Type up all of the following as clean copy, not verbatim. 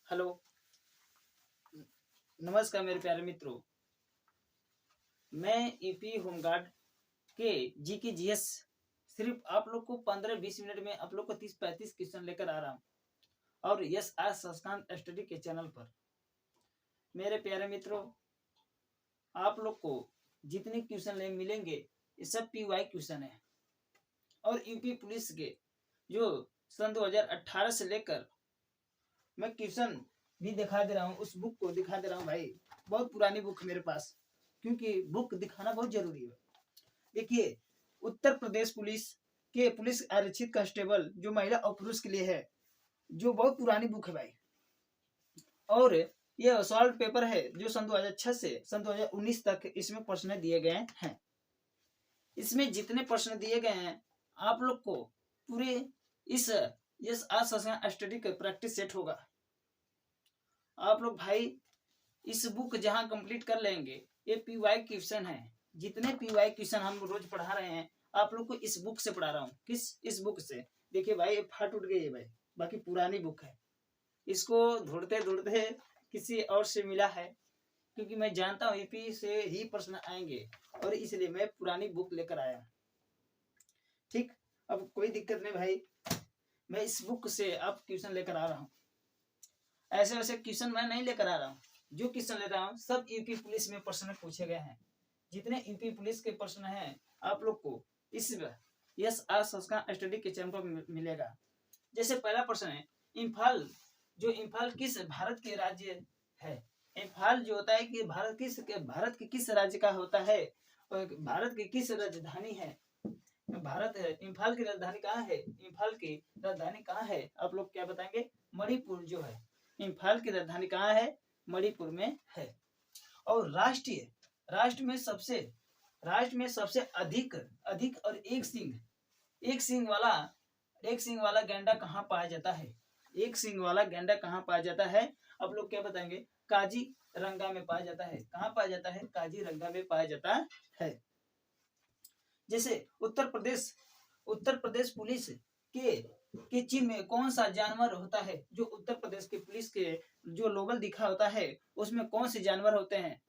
Hello. नमस्कार मेरे प्यारे मित्रों। मैं यूपी होमगार्ड के जी के जी एस सिर्फ आप लोग को 15-20 मिनट में आप लोग को 30-35 क्वेश्चन लेकर आ रहा हूँ और यस आज संस्कृत स्टडी के चैनल पर। मेरे प्यारे मित्रों, आप लोग को जितने क्वेश्चन मिलेंगे ये सब पीवाई क्वेश्चन है और यूपी पुलिस के जो सन 2018 से लेकर मैं क्वेश्चन भी दिखा दे रहा हूँ, उस बुक को दिखा दे रहा हूँ भाई। बहुत पुरानी बुक है मेरे पास, क्योंकि बुक दिखाना बहुत जरूरी है। देखिए, उत्तर प्रदेश पुलिस के पुलिस आरक्षित कांस्टेबल जो महिला और पुरुष के लिए है, जो बहुत पुरानी बुक है भाई। और ये सॉल्व पेपर है जो सन 2006 से सन 2019 तक इसमें प्रश्न दिए गए हैं। इसमें जितने प्रश्न दिए गए हैं आप लोग को पूरे इस आज स्टडी का प्रैक्टिस सेट होगा। आप लोग भाई इस बुक जहां कंप्लीट कर लेंगे, ये पीवाई क्वेश्चन है। जितने पीवाई क्वेश्चन हम रोज पढ़ा रहे हैं आप लोग को इस बुक से पढ़ा रहा हूँ। इस बुक से देखिए भाई, ये फट उठ गई है भाई, बाकी पुरानी बुक है। इसको ढूंढते ढूंढते किसी और से मिला है, क्योंकि मैं जानता हूँ यूपी से ही प्रश्न आएंगे और इसलिए मैं पुरानी बुक लेकर आया। ठीक, अब कोई दिक्कत नहीं भाई, मैं इस बुक से आप क्वेश्चन लेकर आ रहा हूँ। ऐसे वैसे क्वेश्चन मैं नहीं लेकर आ रहा हूँ। जो क्वेश्चन ले रहा हूँ सब यूपी पुलिस में प्रश्न पूछे गए हैं। जितने यूपी पुलिस के प्रश्न हैं आप लोग को इस यस आज संस्कृत स्टडी के चैनल पर मिलेगा। जैसे पहला प्रश्न है, इम्फाल किस भारत के राज्य है? इम्फाल जो होता है कि भारत के किस राज्य का होता है और भारत की किस राजधानी है? भारत है, इम्फाल की राजधानी कहाँ है? इम्फाल की राजधानी कहाँ है? आप लोग क्या बताएंगे? मणिपुर जो है। इम्फाल की राजधानी कहाँ है? मणिपुर में है। और राष्ट्र में सबसे अधिक और एक सींग वाला गैंडा कहाँ पाया जाता है? एक सींग वाला गैंडा कहाँ पाया जाता है? आप लोग क्या बताएंगे? काजीरंगा में पाया जाता है। कहाँ पाया जाता है? काजीरंगा में पाया जाता है। जैसे उत्तर प्रदेश पुलिस के चिन्ह में कौन सा जानवर होता है? जो उत्तर प्रदेश के पुलिस के जो लोगो दिखा होता है उसमें कौन से जानवर होते हैं?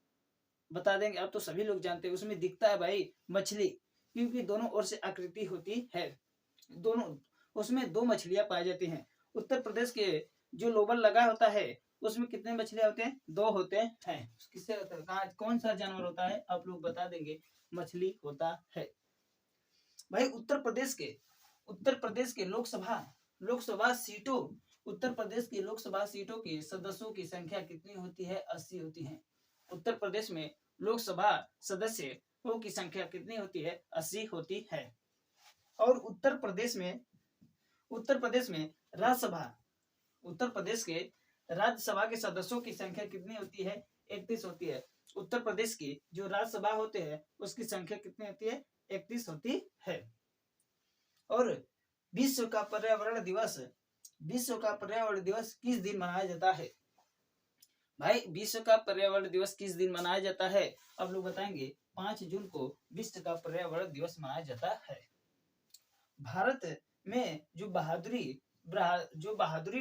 बता देंगे आप तो सभी लोग जानते हैं। उसमें दिखता है भाई मछली, क्योंकि दोनों ओर से आकृति होती है। दोनों उसमें दो मछलियां पाई जाती हैं। उत्तर प्रदेश के जो लोगो लगा होता है उसमें कितने मछलियां होते हैं? 2 होते हैं। किससे होता है? कौन सा जानवर होता है? आप लोग बता देंगे। मछली होता है भाई। उत्तर प्रदेश के लोकसभा सीटों उत्तर प्रदेश की लोकसभा सीटों की सदस्यों की संख्या कितनी होती है? 80 होती है। उत्तर प्रदेश में लोकसभा सदस्यों की संख्या कितनी होती है? 80 होती है। और उत्तर प्रदेश में उत्तर प्रदेश के राज्यसभा के सदस्यों की संख्या कितनी होती है? 31 होती है। उत्तर प्रदेश की जो राज्यसभा होते हैं उसकी संख्या कितनी होती है? 31 होती है। और विश्व का पर्यावरण दिवस किस दिन मनाया जाता है? भाई विश्व का पर्यावरण दिवस किस दिन मनाया जाता है? आप लोग बताएंगे। 5 जून को विश्व का पर्यावरण दिवस मनाया जाता है। भारत में जो बहादुरी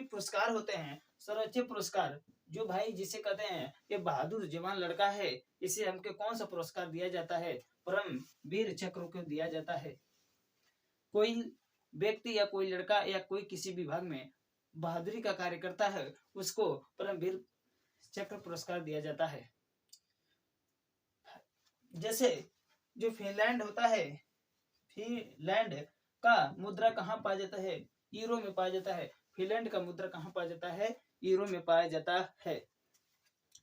पुरस्कार होते हैं, सर्वोच्च पुरस्कार जो भाई जिसे कहते हैं ये बहादुर जवान लड़का है, इसे हमको कौन सा पुरस्कार दिया जाता है? परम वीर चक्र को दिया जाता है। कोई व्यक्ति या कोई लड़का या कोई किसी विभाग में बहादुरी का कार्य करता है उसको परम वीर चक्र पुरस्कार दिया जाता है। जैसे जो फिनलैंड होता है, फिनलैंड का मुद्रा कहाँ पाया जाता है? यूरो में पाया जाता है। फिनलैंड का मुद्रा कहाँ पाया जाता है? यूरो में पाया जाता है।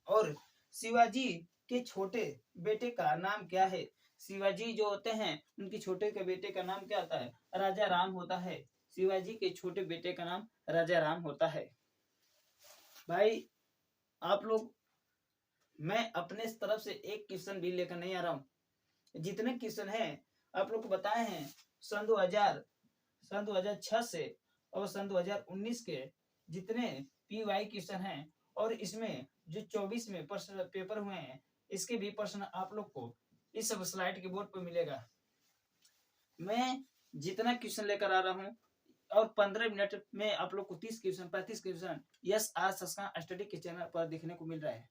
और शिवाजी के छोटे बेटे का नाम क्या है? शिवाजी जो होते हैं उनके छोटे के बेटे का नाम क्या होता है? राजा राम होता है। शिवाजी के छोटे बेटे का नाम राजा राम होता है। भाई आप लोग, मैं अपने तरफ से एक क्वेश्चन भी लेकर नहीं आ रहा हूँ। जितने क्वेश्चन हैं आप लोग को बताए हैं सन 2006 से और सन 2019 के जितने पीवाई क्वेश्चन हैं और इसमें जो 24 में प्रश्न पेपर हुए हैं इसके भी प्रश्न आप लोग को इस स्लाइड के बोर्ड पर मिलेगा। मैं जितना क्वेश्चन लेकर आ रहा हूँ और 15 मिनट में आप लोग को 30 क्वेश्चन 35 क्वेश्चन यस आज संस्कार स्टडी के चैनल पर देखने को मिल रहा है।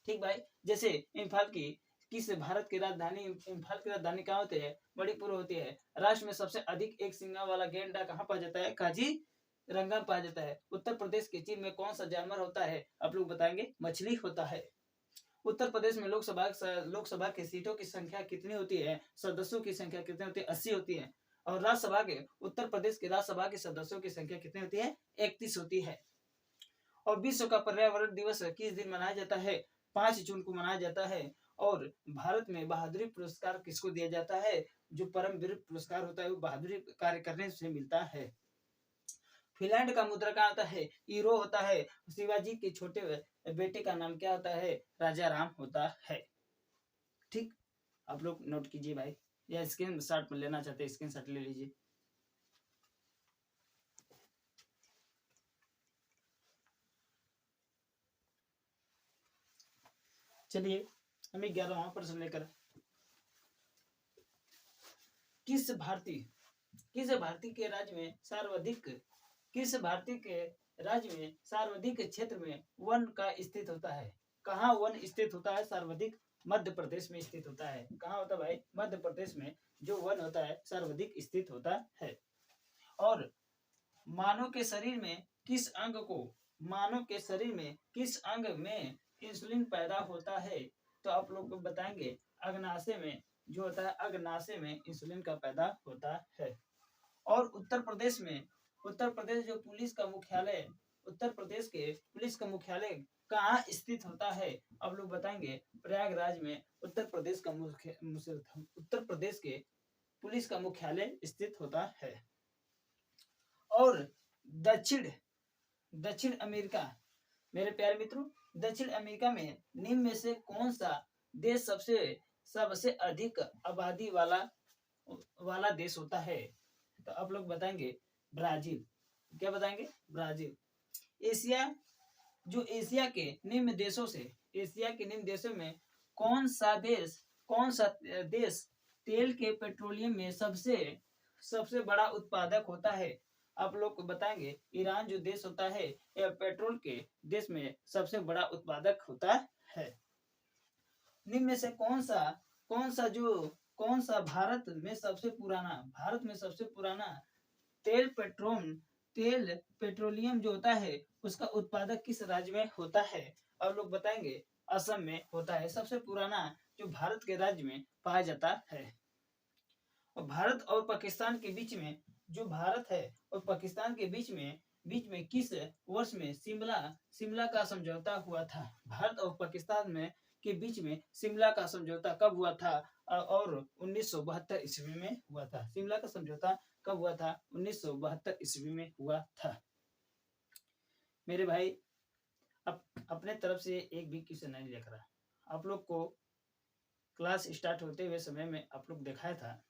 ठीक भाई, जैसे इम्फाल की किस भारत की राजधानी, इम्फाल की राजधानी कहाँ होती है? मणिपुर होती है। राष्ट्र में सबसे अधिक एक सिंगा वाला गैंडा कहाँ पाया जाता है? काजीरंगा पाया जाता है। उत्तर प्रदेश के चीन में कौन सा जानवर होता है? आप लोग बताएंगे, मछली होता है। उत्तर प्रदेश में लोकसभा की सीटों की संख्या कितनी होती है? सदस्यों की संख्या कितनी होती है? 80 होती है। और राज्यसभा के उत्तर प्रदेश के राज्यसभा के सदस्यों की संख्या कितनी होती है? 31 होती है। और विश्व का पर्यावरण दिवस किस दिन मनाया जाता है? 5 जून को मनाया जाता है। और भारत में बहादुरी पुरस्कार किसको दिया जाता है? जो परमवीर पुरस्कार होता है वो बहादुरी कार्य करने से मिलता है। फिनलैंड का मुद्रा क्या होता है? यूरो होता है। शिवाजी के छोटे बेटे का नाम क्या होता है? राजा राम होता है। ठीक, आप लोग नोट कीजिए भाई, या स्क्रीन शॉट में लेना चाहते हैं स्क्रीन शॉट ले लीजिए। चलिए हम 11वां प्रश्न लेकर, किस भारतीय के राज्य में सर्वाधिक क्षेत्र में वन का स्थित होता है? कहाँ वन स्थित होता है? सर्वाधिक मध्य प्रदेश में स्थित होता है। कहाँ होता है भाई? मध्य प्रदेश में जो वन होता है सर्वाधिक स्थित होता है। और मानव के शरीर में किस अंग में इंसुलिन पैदा होता है? तो आप लोग को बताएंगे, अग्नाशय में जो होता है, अग्नाशय में इंसुलिन का पैदा होता है। और उत्तर प्रदेश जो पुलिस का मुख्यालय, उत्तर प्रदेश के पुलिस का मुख्यालय कहाँ स्थित होता है? आप लोग बताएंगे, प्रयागराज में उत्तर प्रदेश के पुलिस का मुख्यालय स्थित होता है। और दक्षिण अमेरिका, मेरे प्यारे मित्रों, दक्षिण अमेरिका में निम्न में से कौन सा देश सबसे अधिक आबादी वाला देश होता है? तो आप लोग बताएंगे ब्राजील। क्या बताएंगे? ब्राजील। एशिया के निम्न देशों में कौन सा देश तेल के पेट्रोलियम में सबसे बड़ा उत्पादक होता है? आप लोग बताएंगे, ईरान जो देश होता है यह पेट्रोल के देश में सबसे बड़ा उत्पादक होता है। निम्न में से कौन सा भारत में सबसे पुराना तेल पेट्रोलियम जो होता है उसका उत्पादक किस राज्य में होता है? और लोग बताएंगे, असम में होता है। सबसे पुराना जो भारत के राज्य में पाया जाता है। और भारत और पाकिस्तान के बीच में किस वर्ष में शिमला का समझौता हुआ था? भारत और पाकिस्तान में के बीच में शिमला का समझौता कब हुआ था? और 1972 ईस्वी में हुआ था। शिमला का समझौता कब हुआ था? 1972 ईस्वी में हुआ था। मेरे भाई, अब अपने तरफ से एक भी क्वेश्चन नहीं लिख रहा। आप लोग को क्लास स्टार्ट होते हुए समय में आप लोग दिखाया था,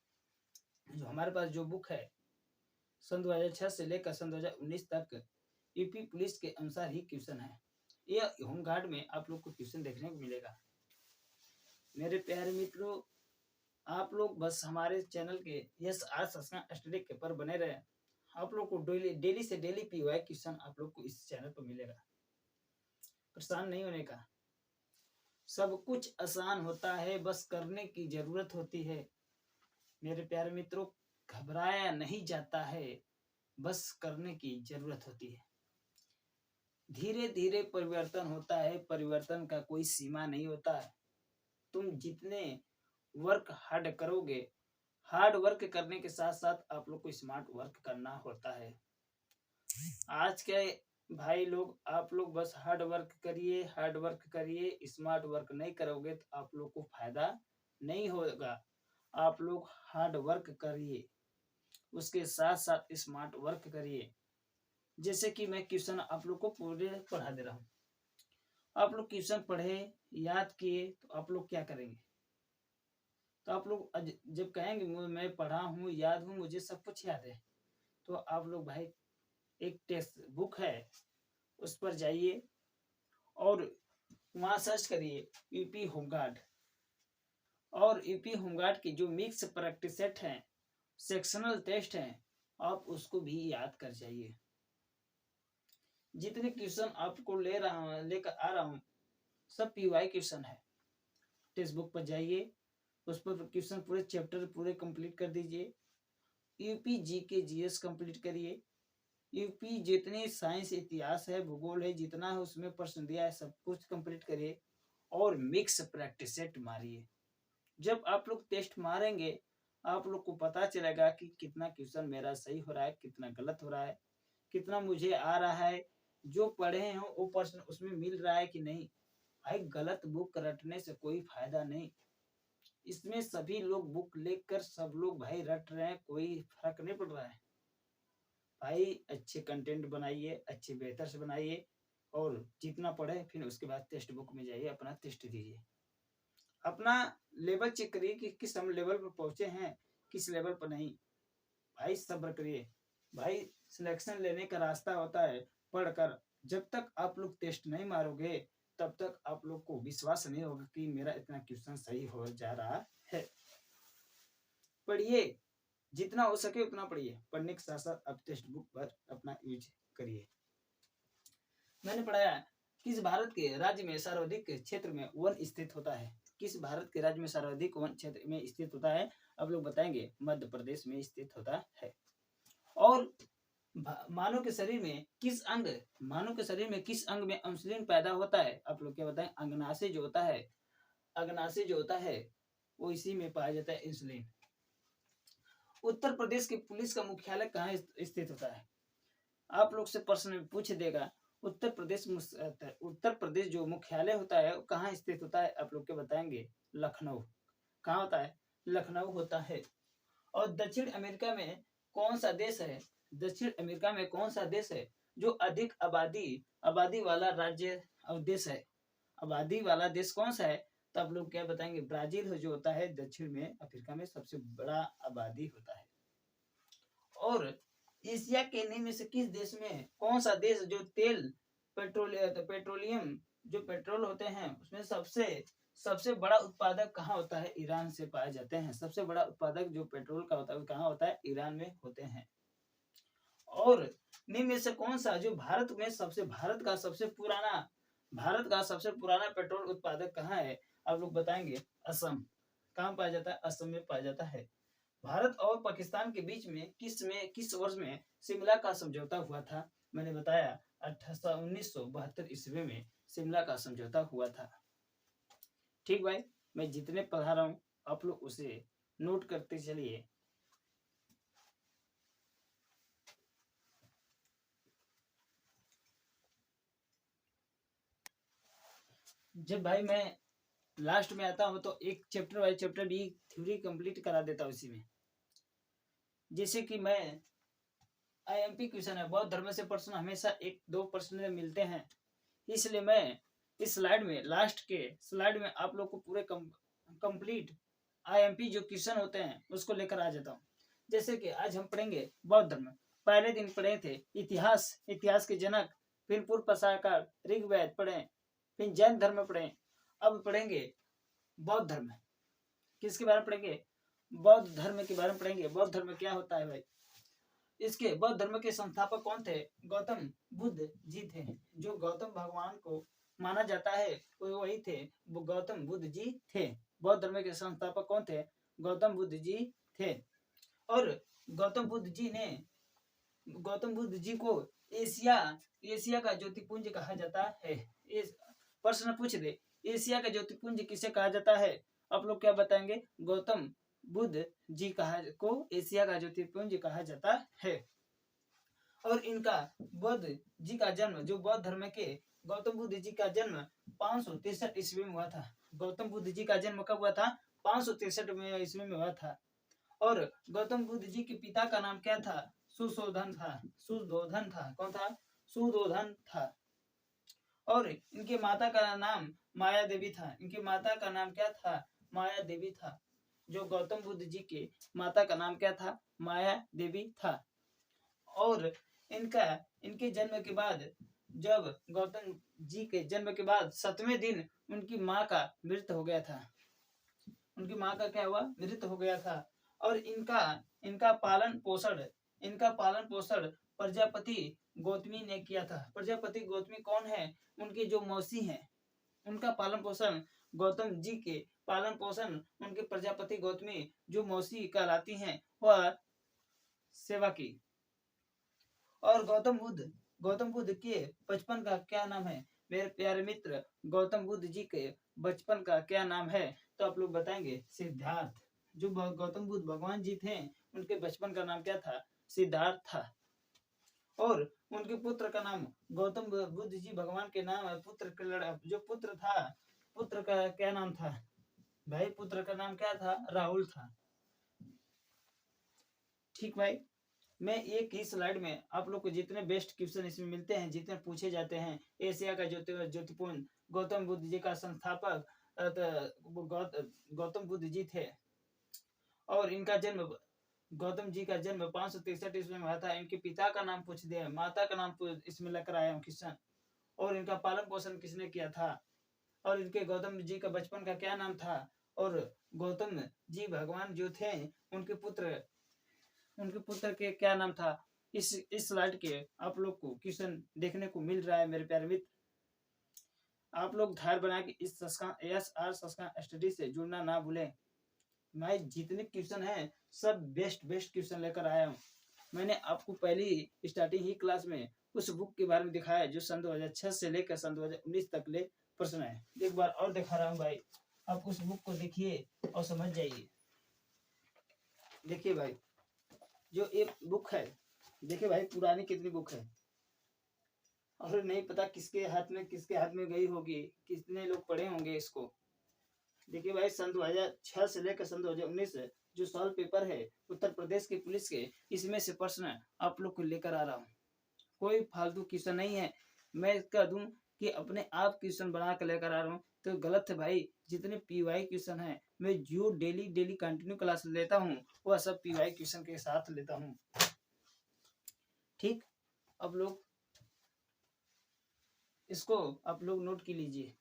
जो हमारे पास जो बुक है सन 2006 से लेकर सन 2019 तक यूपी पुलिस के अनुसार ही क्वेश्चन है। यह होमगार्ड में आप लोग को क्वेश्चन देखने को मिलेगा। मेरे प्यारे मित्रों, आप लोग बस हमारे चैनल के यस आज संस्कार स्टडी के पर बने रहे। आप लोग को डेली से डेली पीवाई क्वेश्चन आप लोग को इस चैनल पर मिलेगा। परेशान नहीं होने का, सब कुछ आसान होता है, बस करने की जरूरत होती है। मेरे प्यारे मित्रों, घबराया नहीं जाता है, बस करने की जरूरत होती है। धीरे धीरे परिवर्तन होता है, परिवर्तन का कोई सीमा नहीं होता है। तुम जितने वर्क हार्ड करोगे, हार्ड वर्क करने के साथ साथ आप लोग को स्मार्ट वर्क करना होता है। आज के भाई लोग, आप लोग बस हार्ड वर्क करिए, स्मार्ट वर्क नहीं करोगे तो आप लोग को फायदा नहीं होगा। आप लोग हार्ड वर्क करिए, उसके साथ साथ स्मार्ट वर्क करिए। जैसे कि मैं क्वेश्चन आप लोग को पूरे पढ़ा दे रहा हूँ। आप लोग क्वेश्चन पढ़े, याद किए, तो आप लोग क्या करेंगे? तो आप लोग जब कहेंगे मैं पढ़ा हूँ, याद हूँ, मुझे सब कुछ याद है, तो आप लोग भाई एक टेक्स्ट बुक है उस पर जाइए और वहाँ सर्च करिए यूपी होमगार्ड। और यूपी होमगार्ड की जो मिक्स प्रैक्टिस सेट है, सेक्शनल टेस्ट हैं आप उसको भी याद कर जाइए। जितने क्वेश्चन आपको लेकर आ रहा हूँ सब पीवाई क्वेश्चन है। टेक्स्ट बुक पर जाइए, उस पर क्वेश्चन पूरे चैप्टर पूरे कंप्लीट कर दीजिए। यूपी जीके जीएस कंप्लीट करिए। यूपी जितने साइंस इतिहास है भूगोल है जितना है उसमें प्रश्न दिया है सब कुछ कंप्लीट करिए और मिक्स प्रैक्टिस सेट मारिए। जब आप लोग टेस्ट मारेंगे आप लोग को पता चलेगा कि कितना क्वेश्चन मेरा सही हो रहा है, कितना गलत हो रहा है, कितना मुझे आ रहा है, जो पढ़े हैं वो प्रश्न उसमें मिल रहा है कि नहीं। भाई गलत बुक रटने से कोई फायदा नहीं। इसमें सभी लोग बुक लेकर सब लोग भाई रट रहे हैं, कोई फर्क नहीं पड़ रहा है। भाई अच्छे कंटेंट बनाइए, अच्छे बेहतर से बनाइए और जितना पढ़े फिर उसके बाद टेक्स्ट बुक में जाइए, अपना टेस्ट दीजिए, अपना लेवल चेक करिए कि किस हम लेवल पर पहुंचे हैं, किस लेवल पर नहीं। भाई सब्र करिए। भाई सिलेक्शन लेने का रास्ता होता है पढ़कर। जब तक आप लोग टेस्ट नहीं मारोगे तब तक आप लोग को विश्वास नहीं होगा कि मेरा इतना क्वेश्चन सही हो जा रहा है। पढ़िए, जितना हो सके उतना पढ़िए। पढ़ने के साथ साथ आप टेक्स्ट बुक पर अपना यूज करिए। मैंने पढ़ाया किस भारत के राज्य में सर्वाधिक क्षेत्र में वन स्थित होता है। किस भारत के राज्य में सर्वाधिक वन क्षेत्र में स्थित होता है आप लोग बताएंगे। मध्य प्रदेश में स्थित होता है। और मानव के शरीर में किस अंग में इंसुलिन पैदा होता है आप लोग क्या बताएं। अग्नाशय जो होता है, अग्नाशय जो होता है वो इसी में पाया जाता है इंसुलिन। उत्तर प्रदेश के पुलिस का मुख्यालय कहाँ स्थित होता है। आप लोग से प्रश्न पूछ देगा। उत्तर प्रदेश जो मुख्यालय होता है वो कहाँ स्थित होता है आप लोग क्या बताएंगे। लखनऊ। कहाँ होता है, लखनऊ होता है। और दक्षिण अमेरिका में कौन सा देश है, दक्षिण अमेरिका में कौन सा देश है जो अधिक आबादी वाला राज्य और देश है। आबादी वाला देश कौन सा है तो आप लोग क्या बताएंगे। ब्राजील जो होता है दक्षिण में अफ्रीका में सबसे बड़ा आबादी होता है। और एशिया के निम्न से किस देश में कौन सा देश जो तेल पेट्रोलियम जो पेट्रोल होते हैं उसमें सबसे बड़ा उत्पादक कहाँ होता है। ईरान से पाए जाते हैं। सबसे बड़ा उत्पादक जो पेट्रोल का होता है कहाँ होता है, ईरान में होते हैं। और निम्न में से कौन सा जो भारत का सबसे पुराना पेट्रोल उत्पादक कहाँ है आप लोग बताएंगे। असम। कहाँ पाया जाता है, असम में पाया जाता है। भारत और पाकिस्तान के बीच में किस वर्ष में शिमला का समझौता हुआ था। मैंने बताया 1972 ईस्वी में शिमला का समझौता हुआ था। ठीक भाई, मैं जितने पढ़ा रहा हूँ आप लोग उसे नोट करते चलिए। जब भाई मैं लास्ट में आता हूँ तो एक चैप्टर बाय चैप्टर भी थ्योरी कंप्लीट करा देता हूँ इसी में। जैसे कि मैं आईएमपी क्वेश्चन है, बौद्ध धर्म से प्रश्न हमेशा एक दो प्रश्न मिलते हैं, इसलिए मैं इस स्लाइड में लास्ट के स्लाइड में आप लोग को पूरे कंप्लीट आईएमपी जो क्वेश्चन होते हैं उसको लेकर आ जाता हूँ। जैसे कि आज हम पढ़ेंगे बौद्ध धर्म। पहले दिन पढ़े थे इतिहास के जनक, फिर पूर्व पसाकार ऋग्वेद पढ़े, फिर जैन धर्म पढ़े। अब पढ़ेंगे बौद्ध धर्म। किसके बारे में पढ़ेंगे, बौद्ध धर्म के बारे में पढ़ेंगे। बौद्ध धर्म क्या होता है भाई। इसके बौद्ध धर्म के संस्थापक कौन थे, गौतम बुद्ध जी थे। जो गौतम भगवान को माना जाता है वो वही थे, वो गौतम बुद्ध जी थे। बौद्ध धर्म के संस्थापक कौन थे, गौतम बुद्ध जी थे। और गौतम बुद्ध जी को एशिया का ज्योतिपुंज कहा जाता है। प्रश्न पूछ दे एशिया का ज्योतिपुंज किसे कहा जाता है आप लोग क्या बताएंगे। गौतम बुद्ध जी को एशिया का ज्योतिपुंज कहा जाता है। और इनका बुद्ध जी का जन्म जो बौद्ध धर्म के गौतम बुद्ध जी का जन्म 563 ईस्वी में हुआ था। गौतम बुद्ध जी का जन्म कब हुआ था, 563 ईस्वी में हुआ था। और गौतम बुद्ध जी के पिता का नाम क्या था, सुशोधन था। कौन था, सुशोधन था। और इनके माता का नाम माया देवी था। इनकी माता का नाम क्या था, माया देवी था। जो गौतम बुद्ध जी के माता का नाम क्या था, माया देवी था। और इनके जन्म के बाद जब गौतम जी के जन्म के बाद 7वें दिन उनकी माँ का मृत्यु हो गया था। उनकी माँ का क्या हुआ, मृत्यु हो गया था। और इनका पालन पोषण इनका पालन पोषण प्रजापति गौतमी ने किया था। प्रजापति गौतमी कौन है? उनकी जो मौसी हैं, उनका पालन पोषण गौतम जी के पालन पोषण उनके प्रजापति गौतमी जो मौसी कहलाती हैं वह सेवा की। और गौतम बुद्ध के बचपन का क्या नाम है? मेरे प्यारे मित्र, गौतम बुद्ध जी के बचपन का क्या नाम है? तो आप लोग बताएंगे सिद्धार्थ। जो गौतम बुद्ध भगवान जी थे उनके बचपन का नाम क्या था? सिद्धार्थ था। और उनके पुत्र का नाम, गौतम बुद्ध जी भगवान के नाम पुत्र जो पुत्र था, पुत्र का क्या नाम था भाई? पुत्र का नाम क्या था? राहुल था। ठीक भाई, मैं एक ही स्लाइड में आप लोग को जितने बेस्ट क्वेश्चन इसमें मिलते हैं, जितने पूछे जाते हैं, एशिया का ज्योतिपुंज गौतम बुद्ध जी का संस्थापक गौतम बुद्ध जी थे। और इनका जन्म, गौतम जी का जन्म 563 ईस्वी में हुआ था। इनके पिता का नाम पूछ दिया, माता का नाम इसमें लेकर आया हूँ क्वेश्चन। और इनका पालन पोषण किसने किया था? और इनके गौतम जी का बचपन का क्या नाम था? और गौतम जी भगवान जो थे उनके पुत्र के क्या नाम था? इस स्लाइड के आप लोग को क्वेश्चन देखने को मिल रहा है मेरे प्यारे मित्र। आप लोग धैर्य बना के इस SR संस्कार स्टडी से जुड़ना ना भूलें। मैं जितने क्वेश्चन हैं सब बेस्ट क्वेश्चन लेकर आया हूँ। मैंने आपको पहली स्टार्टिंग ही क्लास में उस बुक के बारे में दिखाया जो सन 2006 से लेकर सन 2019 तक ले प्रश्न है। एक बार और दिखा रहा हूँ भाई, आप उस बुक को देखिए और समझ जाइए। देखिए भाई, जो एक बुक है, देखिए भाई पुरानी कितनी बुक है, और नहीं पता किसके हाथ में गई होगी, कितने लोग पढ़े होंगे इसको। देखिए भाई, सन 2006 से लेकर सन 2019 जो सॉल्व पेपर है उत्तर प्रदेश की पुलिस के, इसमें से प्रश्न आप लोग को लेकर आ रहा हूँ। कोई फालतू क्वेश्चन नहीं है। मैं कह दूं कि अपने आप क्वेश्चन बना कर लेकर आ रहा हूँ तो गलत है भाई। जितने PY क्वेश्चन है, मैं जो डेली कंटिन्यू क्लास लेता हूँ वह सब PY क्वेश्चन के साथ लेता हूँ। ठीक, अब लोग इसको आप लोग नोट की लीजिए।